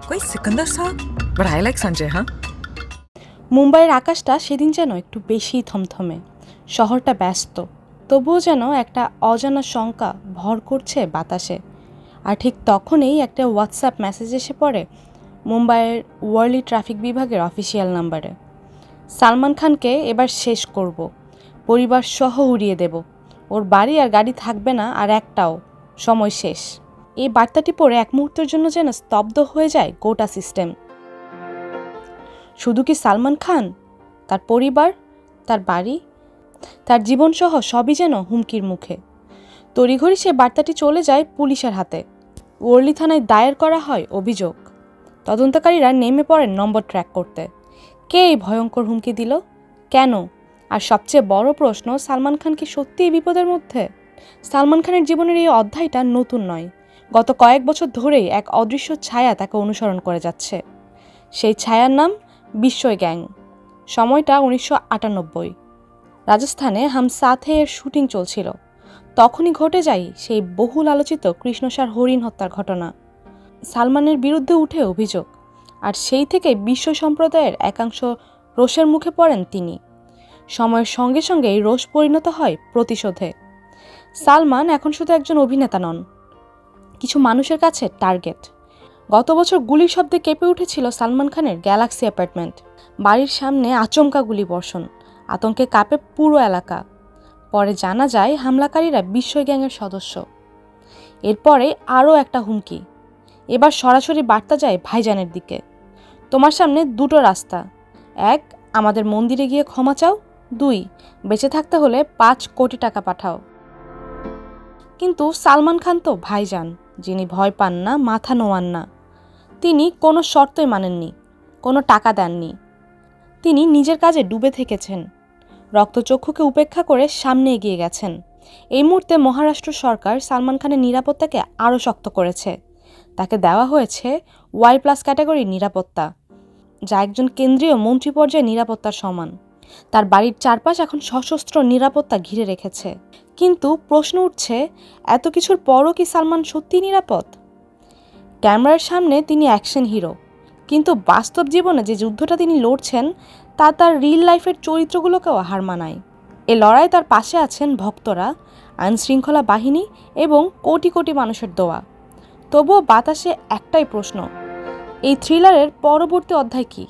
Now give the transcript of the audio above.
कोई सिकंदर साहब but I like Sanjay हाँ মুম্বাইয়ের আকাশটা সেদিন যেন একটু বেশি থমথমে। শহরটা ব্যস্ত, তবুও যেন একটা অজানা শঙ্কা ভর করছে বাতাসে। আর ঠিক তখনই একটা হোয়াটসঅ্যাপ মেসেজ এসে পড়ে মুম্বাইয়ের ওয়ার্লি ট্রাফিক বিভাগের অফিসিয়াল নাম্বারে। সালমান খানকে এবার শেষ করব, পরিবার সহ উড়িয়ে দেব, ওর বাড়ি আর গাড়ি থাকবে না আর একটাও, সময় শেষ। এই বার্তাটি পড়ে এক মুহূর্তের জন্য যেন স্তব্ধ হয়ে যায় গোটা সিস্টেম। শুধু কি সালমান খান, তার পরিবার, তার বাড়ি, তার জীবনসহ সবই যেন হুমকির মুখে। তড়িঘড়ি সে বার্তাটি চলে যায় পুলিশের হাতে। ওয়ার্লি থানায় দায়ের করা হয় অভিযোগ। তদন্তকারীরা নেমে পড়েন নম্বর ট্র্যাক করতে। কে এই ভয়ঙ্কর হুমকি দিল, কেন? আর সবচেয়ে বড় প্রশ্ন, সালমান খান কি সত্যিই বিপদের মধ্যে? সালমান খানের জীবনের এই অধ্যায়টা নতুন নয়। গত কয়েক বছর ধরেই এক অদৃশ্য ছায়া তাকে অনুসরণ করে যাচ্ছে। সেই ছায়ার নাম বিশ্বয় গ্যাং। সময়টা 1998। রাজস্থানে হাম সাথে এর শুটিং চলছিল। তখনই ঘটে যায় সেই বহুল আলোচিত কৃষ্ণসার হরিণ হত্যার ঘটনা। সালমানের বিরুদ্ধে উঠে অভিযোগ, আর সেই থেকে বিশ্ব সম্প্রদায়ের একাংশ রোষের মুখে পড়েন তিনি। সময়ের সঙ্গে সঙ্গে এই রোষ পরিণত হয় প্রতিশোধে। সালমান এখন শুধু একজন অভিনেতা নন, কিছু মানুষের কাছে টার্গেট। গত বছর গুলির শব্দে কেঁপে উঠেছিল সালমান খানের গ্যালাক্সি অ্যাপার্টমেন্ট। বাড়ির সামনে আচমকা গুলি বর্ষণ, আতঙ্কে কাঁপে পুরো এলাকা। পরে জানা যায় হামলাকারীরা বিশ্বয় গ্যাংয়ের সদস্য। এরপরে আরও একটা হুমকি। এবার সরাসরি বার্তা যায় ভাইজানের দিকে, তোমার সামনে দুটো রাস্তা, 1 আমাদের মন্দিরে গিয়ে ক্ষমা চাও, 2 বেঁচে থাকতে হলে 5 কোটি টাকা পাঠাও। কিন্তু সালমান খান তো ভাইজান, যিনি ভয় পান না, মাথা নোয়ান না। তিনি কোনো শর্তই মানেননি, কোনো টাকা দেননি। তিনি নিজের কাজে ডুবে থেকেছেন, রক্তচক্ষুকে উপেক্ষা করে সামনে এগিয়ে গেছেন। এই মুহূর্তে মহারাষ্ট্র সরকার সালমান খানের নিরাপত্তাকে আরও শক্ত করেছে। তাকে দেওয়া হয়েছে Y+ ক্যাটাগরির নিরাপত্তা, যা একজন কেন্দ্রীয় মন্ত্রী পর্যায়ে নিরাপত্তার সমান। তার বাড়ির চারপাশ এখন সশস্ত্র নিরাপত্তা ঘিরে রেখেছে। কিন্তু প্রশ্ন উঠছে, এত কিছুর পরও কি সালমান সত্যিই নিরাপদ? ক্যামেরার সামনে তিনি অ্যাকশন হিরো, কিন্তু বাস্তব জীবনে যে যুদ্ধটা তিনি লড়ছেন তা তার রিল লাইফের চরিত্রগুলোকেও হার মানায়। এ লড়াই তার পাশে আছেন ভক্তরা, আইনশৃঙ্খলা বাহিনী এবং কোটি কোটি মানুষের দোয়া। তবুও বাতাসে একটাই প্রশ্ন, এই থ্রিলারের পরবর্তী অধ্যায় কী?